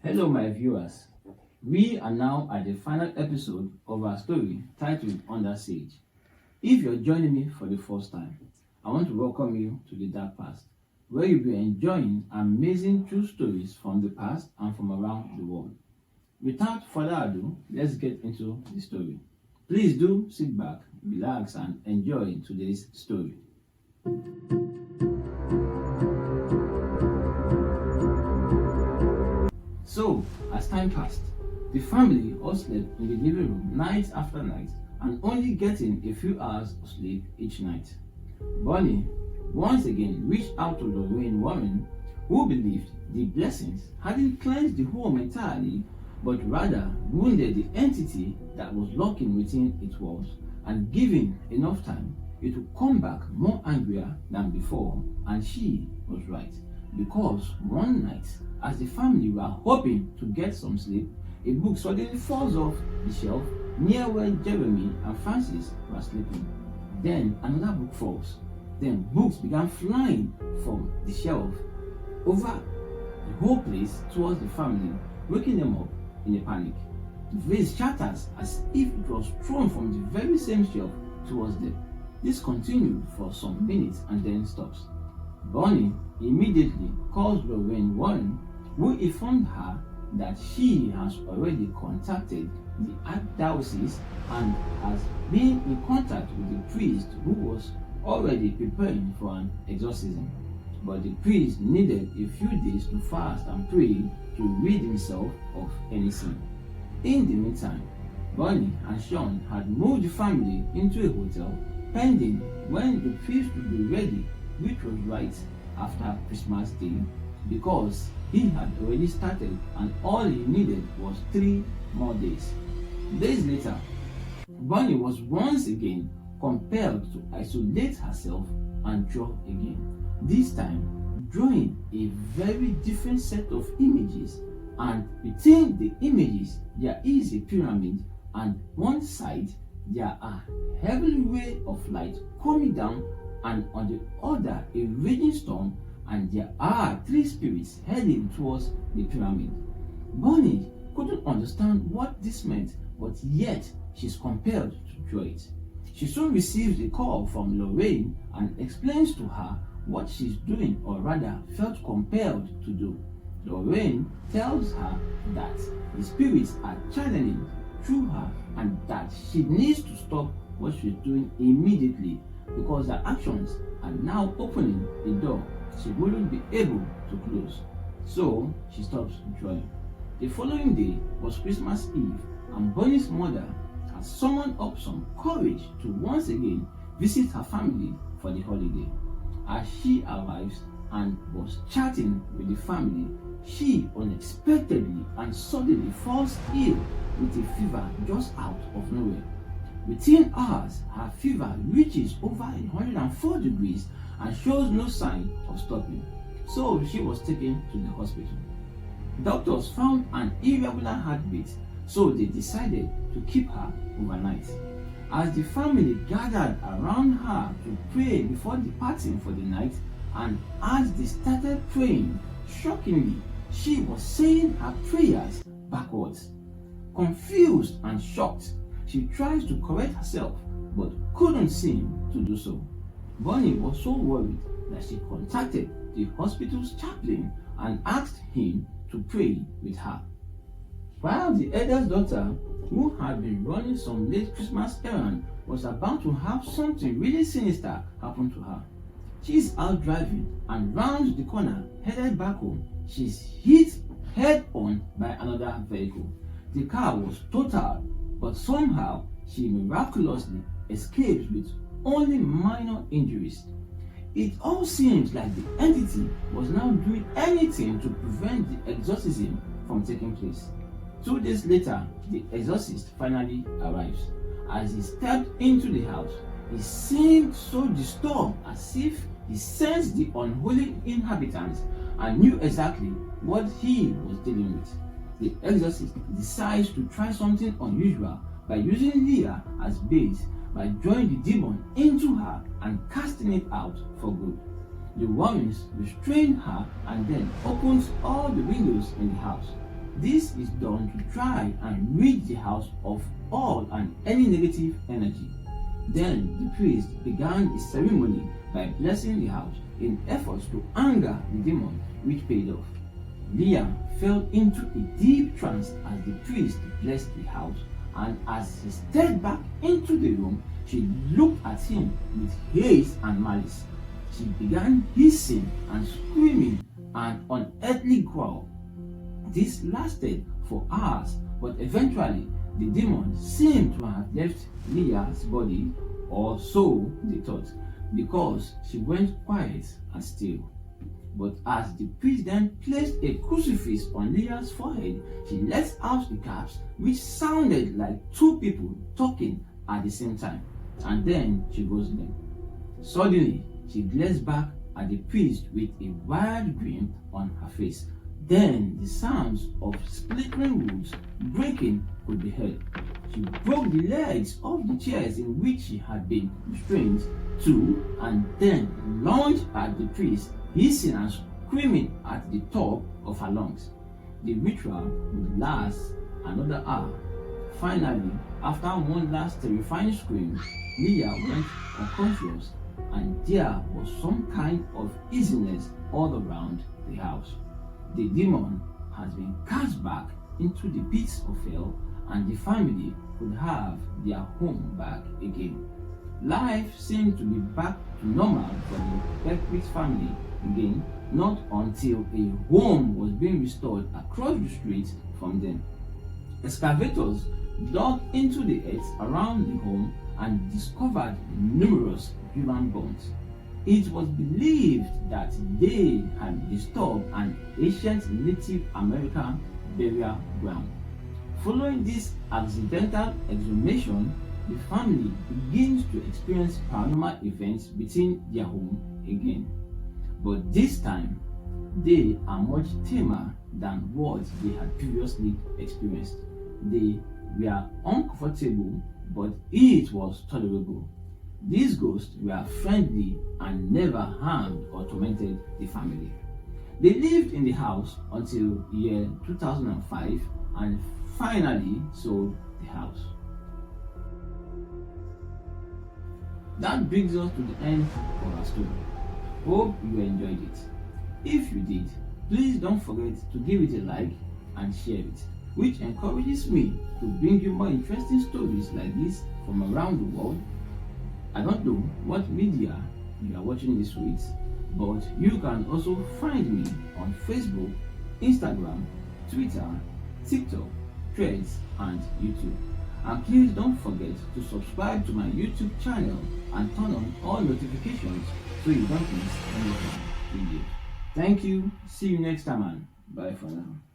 Hello, my viewers. We are now at the final episode of our story titled Under Siege. If you're joining me for the first time, I want to welcome you to the Dark Past, where you'll be enjoying amazing true stories from the past and from around the world. Without further ado, let's get into the story. Please do sit back, relax, and enjoy today's story. So, as time passed, the family all slept in the living room night after night and only getting a few hours of sleep each night. Bonnie once again reached out to Lorraine Warren, who believed the blessings hadn't cleansed the home entirely, but rather wounded the entity that was lurking within its walls, and given enough time, it would come back more angrier than before, and she was right. Because one night, as the family were hoping to get some sleep, a book suddenly falls off the shelf near where Jeremy and Francis were sleeping. Then another book falls. Then books began flying from the shelf over the whole place towards the family, waking them up in a panic. The vase shatters as if it was thrown from the very same shelf towards them. This continued for some minutes and then stops. Bonnie immediately calls Lorraine Warren, who informed her that she has already contacted the archdiocese and has been in contact with the priest who was already preparing for an exorcism. But the priest needed a few days to fast and pray to rid himself of any sin. In the meantime, Bonnie and Sean had moved the family into a hotel pending when the priest would be ready, which was right after Christmas Day, because he had already started and all he needed was 3 more days. Days later, Bonnie was once again compelled to isolate herself and draw again, this time drawing a very different set of images, and within the images there is a pyramid, and one side there are heavenly rays of light coming down, and on the other a raging storm, and there are 3 spirits heading towards the pyramid. Bonnie couldn't understand what this meant, but yet she's compelled to draw it. She soon receives a call from Lorraine and explains to her what she's doing, or rather felt compelled to do. Lorraine tells her that the spirits are channeling through her and that she needs to stop what she's doing immediately, because her actions are now opening a door she wouldn't be able to close. So she stops drawing. The following day was Christmas Eve, and Bonnie's mother had summoned up some courage to once again visit her family for the holiday. As she arrives and was chatting with the family, she unexpectedly and suddenly falls ill with a fever just out of nowhere. Within hours, her fever reaches over 104 degrees and shows no sign of stopping. So she was taken to the hospital. Doctors found an irregular heartbeat, so they decided to keep her overnight. As the family gathered around her to pray before departing for the night, and as they started praying, shockingly, she was saying her prayers backwards. Confused and shocked, she tries to correct herself but couldn't seem to do so. Bonnie was so worried that she contacted the hospital's chaplain and asked him to pray with her. While the eldest daughter, who had been running some late Christmas errand, was about to have something really sinister happen to her. She's out driving and rounds the corner headed back home. She's hit head on by another vehicle. The car was totaled, but somehow she miraculously escaped with only minor injuries. It all seems like the entity was now doing anything to prevent the exorcism from taking place. 2 days later, the exorcist finally arrives. As he stepped into the house, he seemed so disturbed, as if he sensed the unholy inhabitants and knew exactly what he was dealing with. The exorcist decides to try something unusual by using Leah as bait, by drawing the demon into her and casting it out for good. The Warrens restrain her and then opens all the windows in the house. This is done to try and rid the house of all and any negative energy. Then the priest began a ceremony by blessing the house in efforts to anger the demon, which paid off. Leah fell into a deep trance as the priest blessed the house, and as he stepped back into the room, she looked at him with hate and malice. She began hissing and screaming an unearthly growl. This lasted for hours, but eventually the demon seemed to have left Leah's body, or so they thought, because she went quiet and still. But as the priest then placed a crucifix on Leah's forehead, she let out the caps, which sounded like two people talking at the same time, and then she rose them. Suddenly, she glanced back at the priest with a wild grin on her face. Then the sounds of splintering woods breaking could be heard. She broke the legs of the chairs in which she had been restrained too, and then lunged at the priest, hissing and screaming at the top of her lungs. The ritual would last another hour. Finally, after one last terrifying scream, Leah went unconscious, and there was some kind of easiness all around the house. The demon has been cast back into the pits of hell, and the family could have their home back again. Life seemed to be back to normal for the Beckwith family again, not until a home was being restored across the street from them. Excavators dug into the earth around the home and discovered numerous human bones. It was believed that they had disturbed an ancient Native American burial ground. Following this accidental exhumation, the family begins to experience paranormal events within their home again. But this time, they are much tamer than what they had previously experienced. They were uncomfortable, but it was tolerable. These ghosts were friendly and never harmed or tormented the family. They lived in the house until the year 2005 and finally sold the house. That brings us to the end of our story. Hope you enjoyed it. If you did, please don't forget to give it a like and share it, which encourages me to bring you more interesting stories like this from around the world. I don't know what media you are watching this with, but you can also find me on Facebook, Instagram, Twitter, TikTok, Threads, and YouTube. And please don't forget to subscribe to my YouTube channel and turn on all notifications so you don't miss any video. Thank you. See you next time, and bye for now.